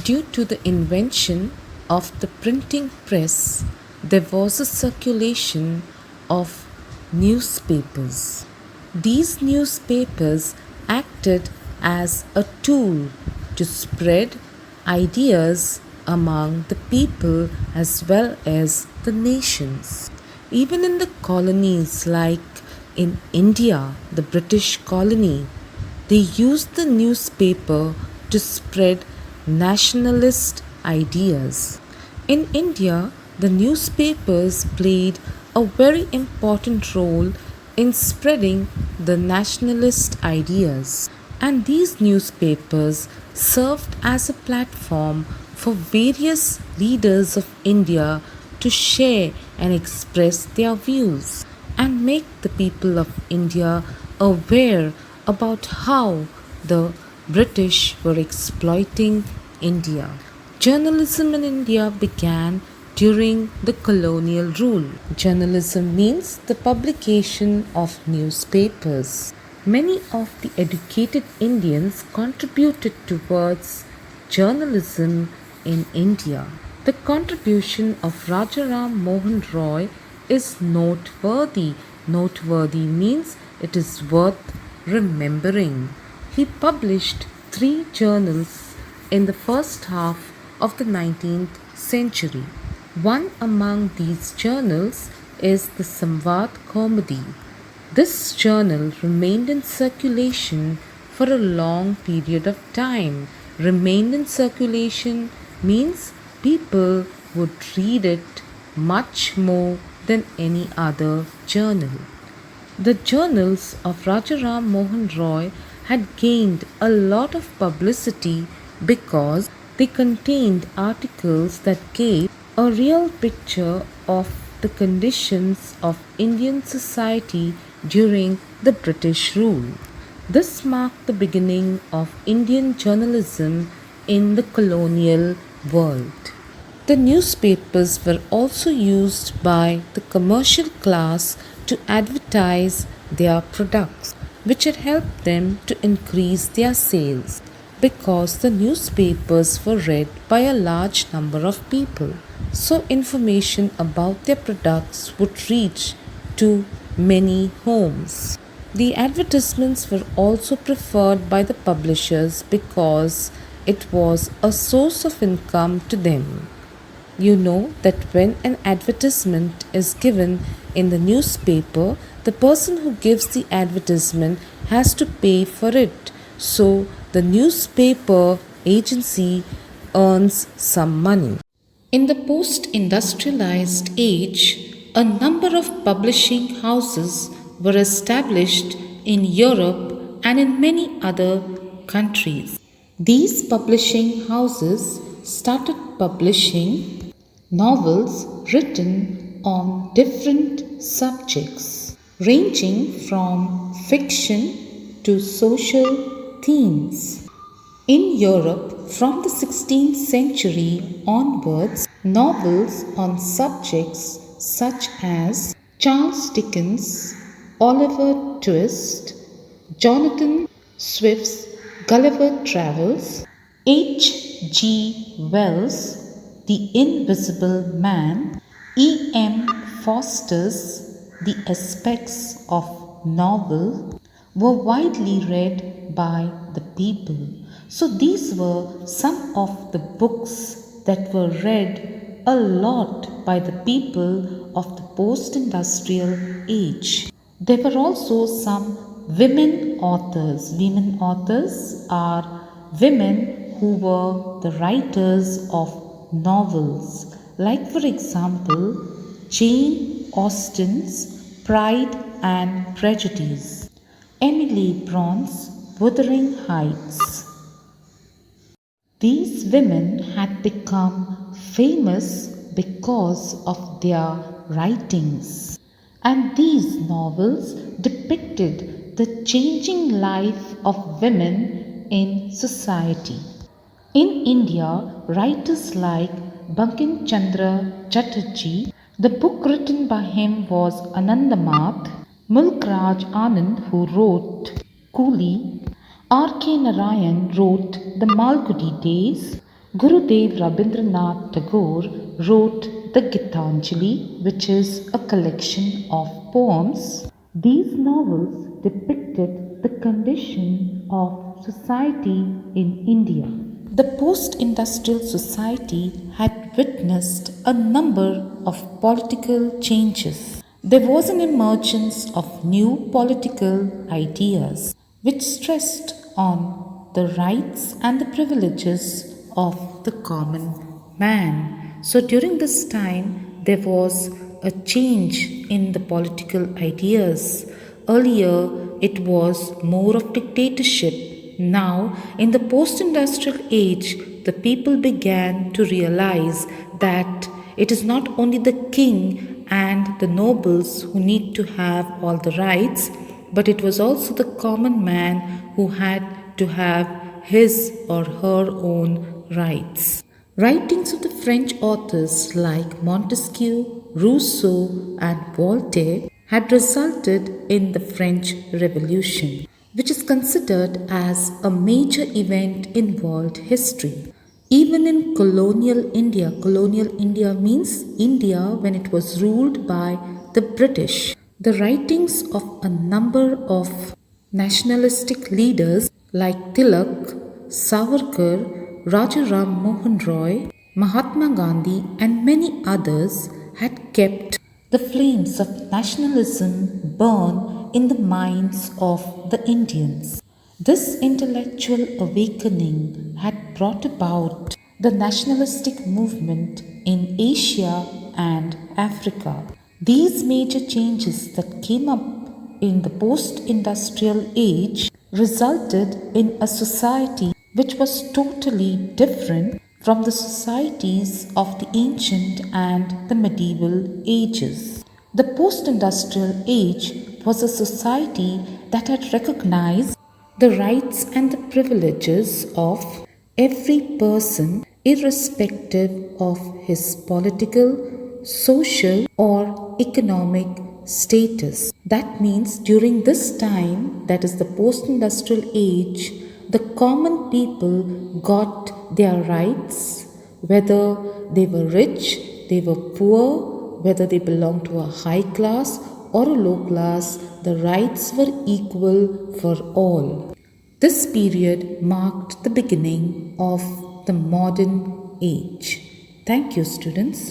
Due to the invention of the printing press, there was a circulation of newspapers. These newspapers acted as a tool to spread ideas among the people as well as the nations. Even in the colonies like in India, the British colony, they used the newspaper to spread nationalist ideas. In India, the newspapers played a very important role in spreading the nationalist ideas, and these newspapers served as a platform for various leaders of India to share and express their views and make the people of India aware about how the British were exploiting India. Journalism in India began during the colonial rule. Journalism means the publication of newspapers. Many of the educated Indians contributed towards journalism in India. The contribution of Rajaram Mohan Roy is noteworthy. Noteworthy means it is worth remembering. He published 3 journals in the first half of the 19th century. One among these journals is the Samvad Komedi. This journal remained in circulation for a long period of time. Remained in circulation means people would read it much more than any other journal. The journals of Rajaram Mohan Roy had gained a lot of publicity because they contained articles that gave a real picture of the conditions of Indian society during the British rule. This marked the beginning of Indian journalism in the colonial world. The newspapers were also used by the commercial class to advertise their products, which had helped them to increase their sales because the newspapers were read by a large number of people. So, information about their products would reach to many homes. The advertisements were also preferred by the publishers because it was a source of income to them. You know that when an advertisement is given in the newspaper, the person who gives the advertisement has to pay for it. So the newspaper agency earns some money. In the post industrialized age, a number of publishing houses were established in Europe and in many other countries. These publishing houses started publishing novels written on different subjects, ranging from fiction to social themes. In Europe, from the 16th century onwards, novels on subjects such as Charles Dickens, Oliver Twist, Jonathan Swift's Gulliver Travels, H. G. Wells' The Invisible Man, E. M. Forster's The Aspects of Novel were widely read by the people. So these were some of the books that were read a lot by the people of the post-industrial age. There were also some women authors. Women authors are women who were the writers of novels, like for example, Jane Austen's Pride and Prejudice, Emily Bronte's Wuthering Heights. These women had become famous because of their writings, and these novels depicted the changing life of women in society. In India, writers like Bankim Chandra Chatterjee, the book written by him was Anandamath, Mulk Raj Anand, who wrote Coolie, R.K. Narayan wrote The Malgudi Days, Gurudev Rabindranath Tagore wrote the Gitanjali, which is a collection of poems. These novels depicted the condition of society in India. The post industrial society had witnessed a number of political changes. There was an emergence of new political ideas which stressed on the rights and the privileges of the common man. So during this time, there was a change in the political ideas. Earlier, it was more of dictatorship. Now, in the post industrial age, the people began to realize that it is not only the king and the nobles who need to have all the rights, but it was also the common man who had to have his or her own rights. Writings of the French authors like Montesquieu, Rousseau, and Voltaire had resulted in the French Revolution, which is considered as a major event in world history. Even in colonial India means India when it was ruled by the British. The writings of a number of nationalistic leaders like Tilak, Savarkar, Rajaram Mohan Roy, Mahatma Gandhi, and many others had kept the flames of nationalism burn in the minds of the Indians. This intellectual awakening had brought about the nationalistic movement in Asia and Africa. These major changes that came up in the post industrial age resulted in a society which was totally different from the societies of the ancient and the medieval ages. The post industrial age was a society that had recognized the rights and the privileges of every person, irrespective of his political, social, or economic status. That means during this time, that is the post industrial age, the common people got their rights, whether they were rich, they were poor, whether they belonged to a high class or a low class, the rights were equal for all. This period marked the beginning of the modern age. Thank you, students.